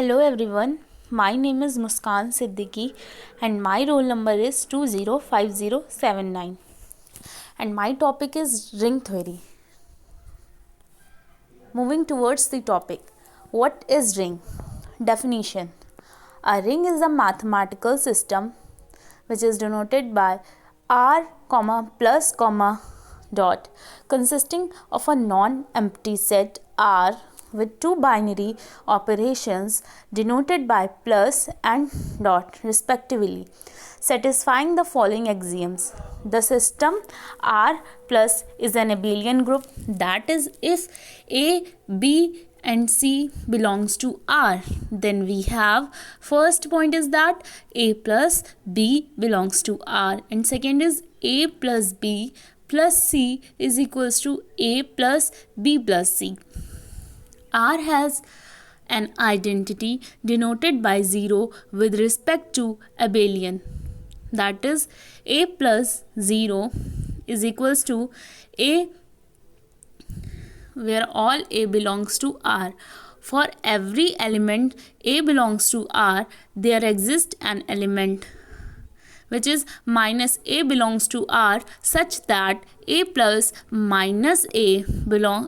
Hello everyone, my name is Muskan Siddiqui and my roll number is 205079 and my topic is ring theory. Moving towards the topic, what is ring? Definition: a ring is a mathematical system which is denoted by r, plus, dot, consisting of a non-empty set R with two binary operations denoted by plus and dot respectively, satisfying the following axioms. The system R plus is an abelian group, that is, if A, B and C belongs to R, then we have first point is that A plus B belongs to R, and second is A plus B plus C is equals to A plus B plus C. R has an identity denoted by 0 with respect to abelian, that is A plus 0 is equals to A where all A belongs to R. For every element A belongs to R, there exists an element which is minus A belongs to R such that A plus minus A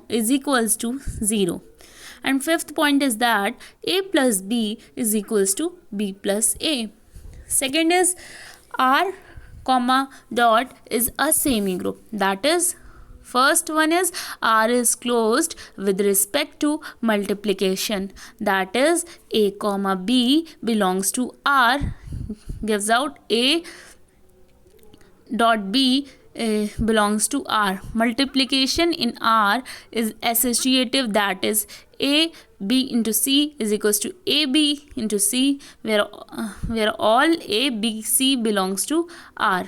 is equals to 0. And fifth point is that A plus B is equals to B plus A. Second is R, dot is a semi-group, that is, first one is R is closed with respect to multiplication, that is A, B belongs to R gives out A dot B belongs to R. Multiplication in R is associative, that is A B into C is equals to AB into C, where all A B C belongs to R.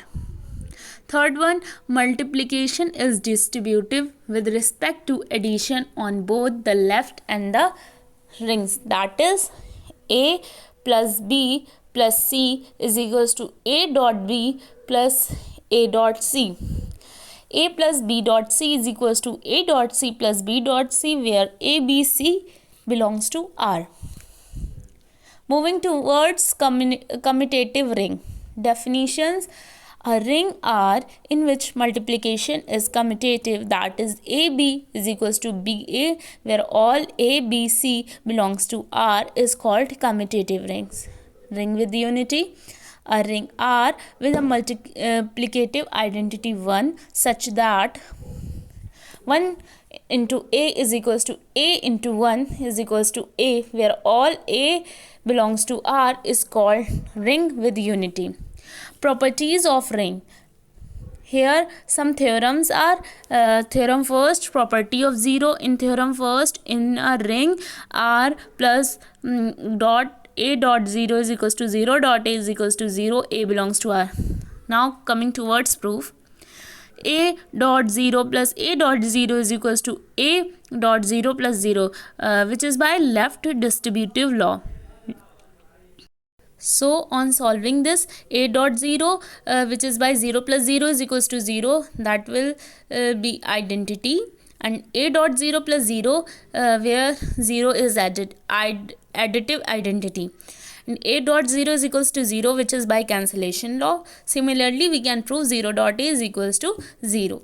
Third one, multiplication is distributive with respect to addition on both the left and the rings, that is A plus B plus C is equals to A dot B plus A dot C. A plus B dot C is equals to A dot C plus B dot C, where A, B, C belongs to R. Moving towards commutative ring. Definitions: a ring R in which multiplication is commutative, that is AB is equals to BA, where all A, B, C belongs to R, is called commutative rings. Ring with unity: a ring R with a multiplicative identity 1 such that 1 into A is equals to A into 1 is equals to A, where all A belongs to R, is called ring with unity. Properties of ring. Here some theorems are. Theorem first, property of 0 in theorem first, in a ring R plus dot A dot 0 is equals to 0 dot A is equals to 0, A belongs to R. Now coming towards proof. A dot 0 plus A dot 0 is equals to A dot 0 plus 0, which is by left distributive law. So on solving this, A dot 0 which is by 0 plus 0 is equals to 0, that will be identity, and A dot 0 plus 0 where 0 is additive identity, and A dot 0 is equals to 0, which is by cancellation law. Similarly, we can prove 0 dot A is equals to 0.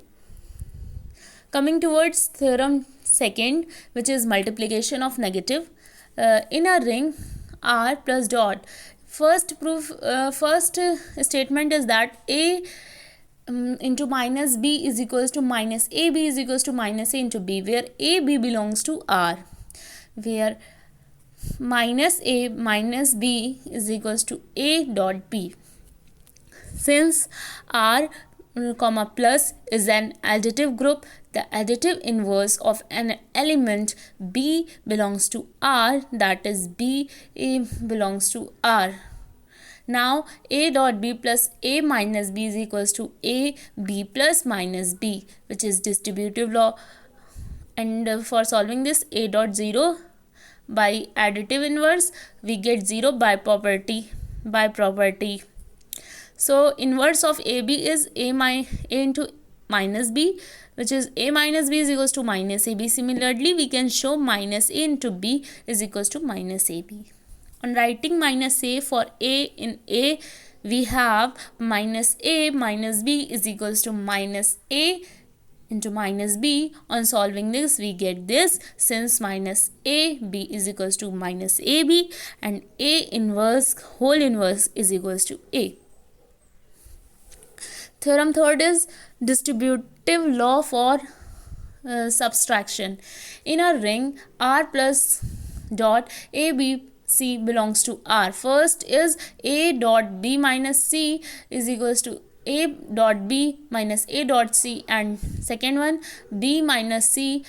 Coming towards theorem second, which is multiplication of negative. In a ring R plus dot, first statement is that A into minus B is equals to minus AB is equals to minus A into B, where AB belongs to R, where minus A minus B is equals to A dot B. Since R, plus is an additive group, the additive inverse of an element B belongs to R, that is B belongs to R. Now A dot B plus A minus B is equals to A B plus minus B, which is distributive law. And for solving this, A dot 0 by additive inverse, we get 0 by property. So inverse of AB is A into minus B, which is A minus B is equals to minus AB. Similarly, we can show minus A into B is equals to minus AB. On writing minus a for a in a, we have minus a minus b is equals to minus a into minus b. On solving this, we get this, since minus a b is equals to minus ab, and a inverse whole inverse is equals to a. Theorem third is distributive law for subtraction. In a ring R plus dot a b c belongs to R. First is a dot b minus c is equals to a dot b minus a dot c, and second one b minus c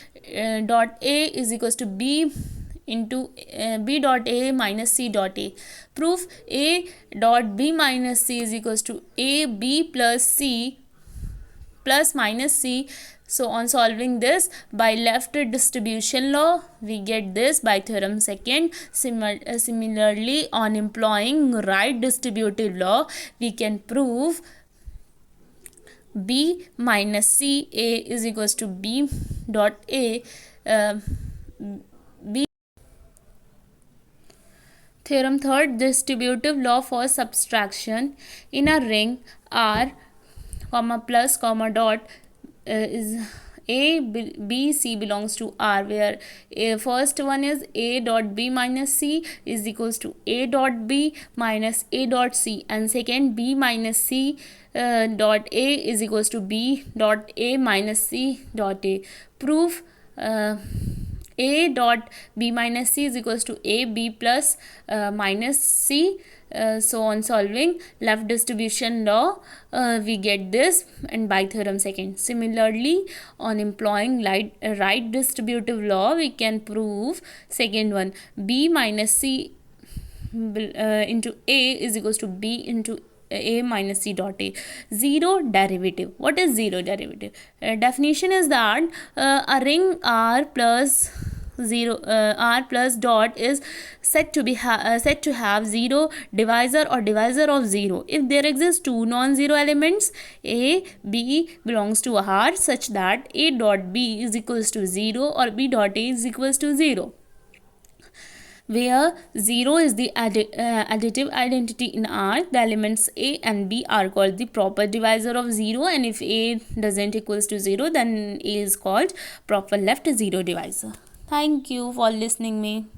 dot a is equals to b into b dot a minus c dot a. Proof: a dot b minus c is equals to a b plus c plus minus c. So on solving this by left distribution law, we get this by theorem second. Similarly, on employing right distributive law, we can prove b minus c a is equals to b dot a b. Theorem third, distributive law for subtraction. In a ring R, comma plus comma dot is a b c belongs to R, where first one is a dot b minus c is equals to a dot b minus a dot c, and second b minus c dot a is equals to b dot a minus c dot a. Proof: a dot b minus c is equals to a b plus minus c. So on solving left distribution law, we get this, and by theorem second. Similarly, on employing right distributive law, we can prove second one, b minus c into a is equals to b into a minus c dot a. Zero derivative. What is zero derivative? Definition is that a ring R plus R plus dot is said to have zero divisor or divisor of 0 if there exist two non-zero elements a b belongs to R such that a dot b is equals to 0 or b dot a is equals to 0, where 0 is the additive identity in R. The elements a and b are called the proper divisor of 0, and if a doesn't equals to 0, then a is called proper left zero divisor. Thank you for listening me.